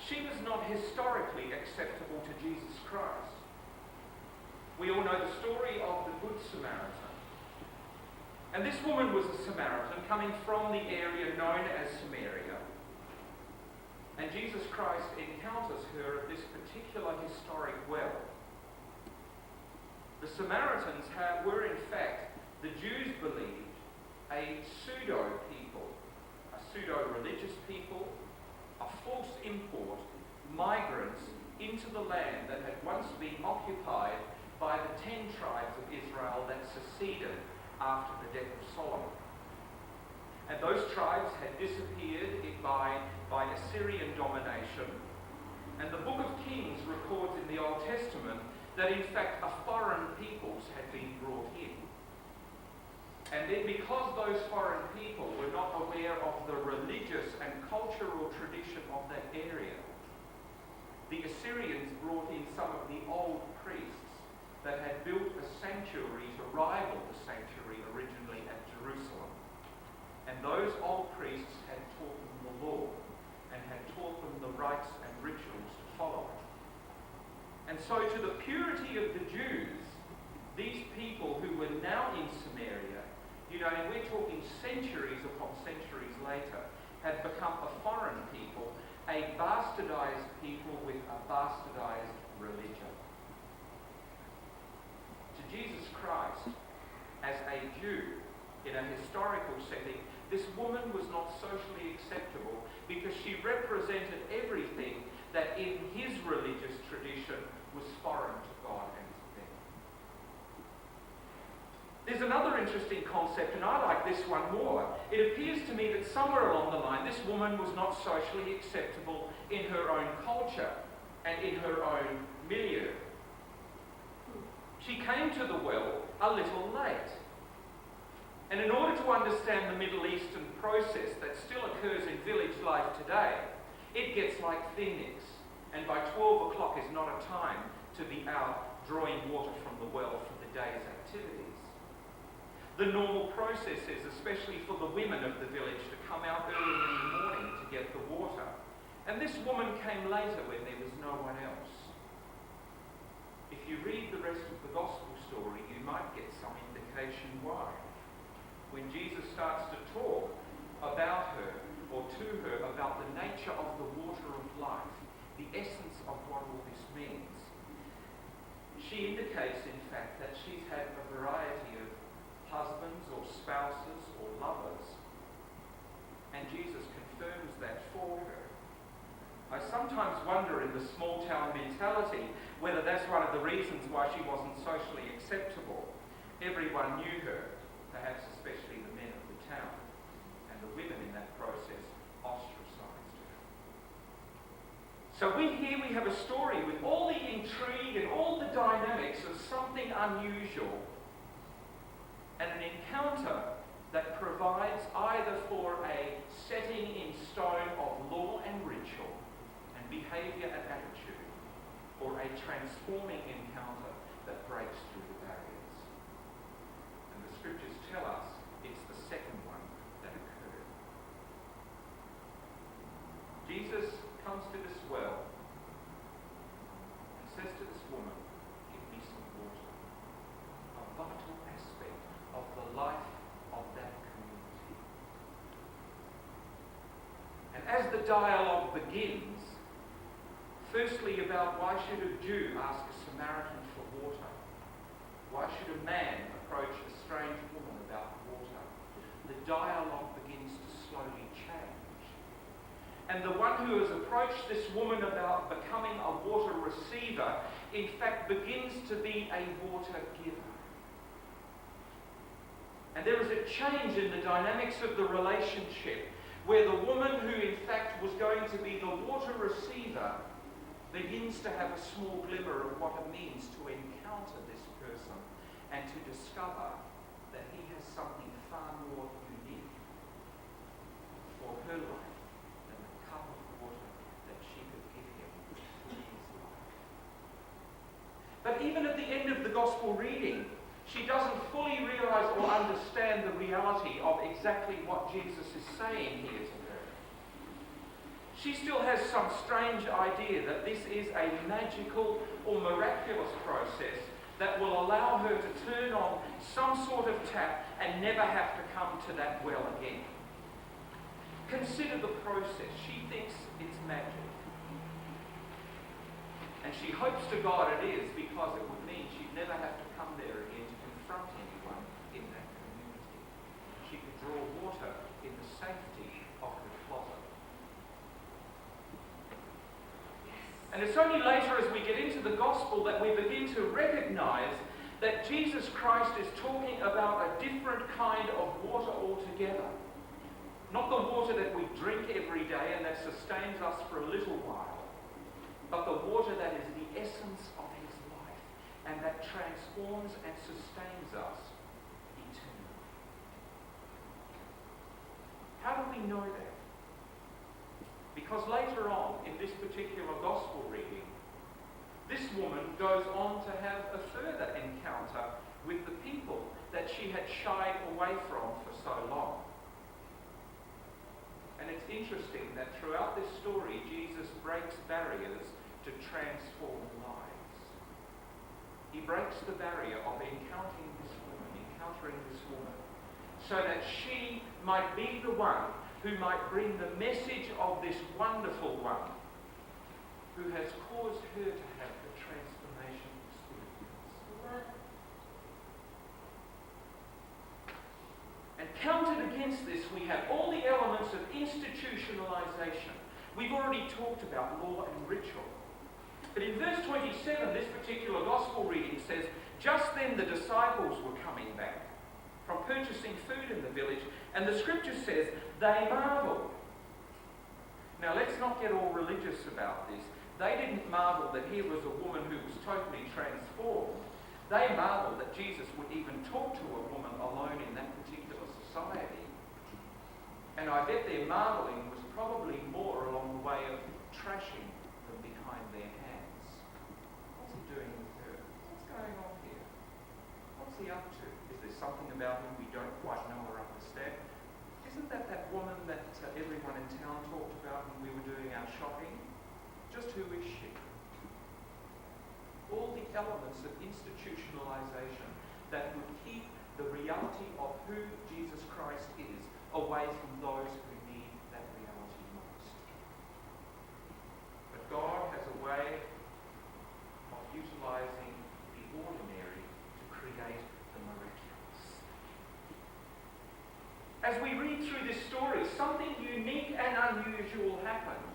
she was not historically acceptable to Jesus Christ. We all know the story of the Good Samaritan. And this woman was a Samaritan coming from the area known as Samaria. And Jesus Christ encounters her at this particular historic well. The Samaritans were in fact, the Jews believed, a pseudo-people, a pseudo-religious people, a false import, migrants into the land that had once been occupied by the 10 tribes of Israel that seceded after the death of Solomon. And those tribes had disappeared by Assyrian domination. And the book of Kings records in the Old Testament that in fact a foreign peoples had been brought in. And then because those foreign people were not aware of the religious and cultural tradition of that area, the Assyrians brought in some of the old priests that had built a sanctuary to rival the sanctuary originally at Jerusalem. And those old priests had taught them the law and had taught them the rites and rituals to follow. And so to the purity of the Jews, these people who were now in Samaria, and we're talking centuries upon centuries later, had become a foreign people, a bastardized people with a bastardized religion. To Jesus Christ, as a Jew, in a historical setting, this woman was not socially acceptable because she represented everything that in his religious tradition was foreign to God and to them. There's another interesting concept, and I like this one more. It appears to me that somewhere along the line, this woman was not socially acceptable in her own culture and in her own milieu. She came to the well a little late. And in order to understand the Middle Eastern process that still occurs in village life today, it gets like thin mix. And by 12 o'clock is not a time to be out drawing water from the well for the day's activities. The normal process is, especially for the women of the village, to come out early in the morning to get the water. And this woman came later when there was no one else. If you read the rest of the gospel story, you might get some indication why. When Jesus starts to talk about her, or to her, about the nature of the water of life, the essence of what all this means, she indicates, in fact, that she's had a variety of husbands or spouses or lovers, and Jesus confirms that for her. I sometimes wonder in the small town mentality whether that's one of the reasons why she wasn't socially acceptable. Everyone knew her, perhaps especially the men of the town, and the women in that process ostracized her. So here we have a story with all the intrigue and all the dynamics of something unusual, and an encounter that provides either for a setting in stone of law and ritual and behaviour and attitude, or a transforming encounter that breaks through the barriers. And the scriptures tell us it's the second one that occurred. Jesus comes to this well and says to this woman, "Give me some water." A vital aspect of the life of that community. And as the dialogue begins, firstly about why should a Jew ask a Samaritan for water? Why should a man approach a strange woman about water? The dialogue begins to slowly change. And the one who has approached this woman about becoming a water receiver, in fact, begins to be a water giver. And there is a change in the dynamics of the relationship where the woman who in fact was going to be the water receiver begins to have a small glimmer of what it means to encounter this person and to discover that he has something far more unique for her life than the cup of water that she could give him for his life. But even at the end of the gospel reading, she doesn't fully realize or understand the reality of exactly what Jesus is saying here to her. She still has some strange idea that this is a magical or miraculous process that will allow her to turn on some sort of tap and never have to come to that well again. Consider the process. She thinks it's magic. And she hopes to God it is, because it would mean she'd never have to come there again to confront anyone in that community. She could draw water in the safety of her closet. And it's only later as we get into the gospel that we begin to recognize that Jesus Christ is talking about a different kind of water altogether. Not the water that we drink every day and that sustains us for a little while, but the water that is the essence of his life and that transforms and sustains us eternally. How do we know that? Because later on in this particular gospel reading, this woman goes on to have a further encounter with the people that she had shied away from for so long. And it's interesting that throughout this story, Jesus breaks barriers to transform lives. He breaks the barrier of encountering this woman, so that she might be the one who might bring the message of this wonderful one who has caused her to have the transformation experience. And counted against this, we have all the elements of institutionalization. We've already talked about law and ritual. But in verse 27, this particular gospel reading says, "Just then the disciples were coming back from purchasing food in the village, and the scripture says they marveled." Now let's not get all religious about this. They didn't marvel that here was a woman who was totally transformed. They marveled that Jesus would even talk to a woman alone in that particular society. And I bet their marveling was probably more along the way of trashing them behind their hands. What's he doing with her? What's going on here? What's he up to? Is there something about him we don't quite know or understand? Isn't that woman that everyone in town talked about when we were doing our shopping? Just who is she? All the elements of institutionalization that would keep the reality of who Jesus Christ is away from those who need that reality most. But God has a way of utilizing the ordinary to create the miraculous. As we read through this story, something unique and unusual happens.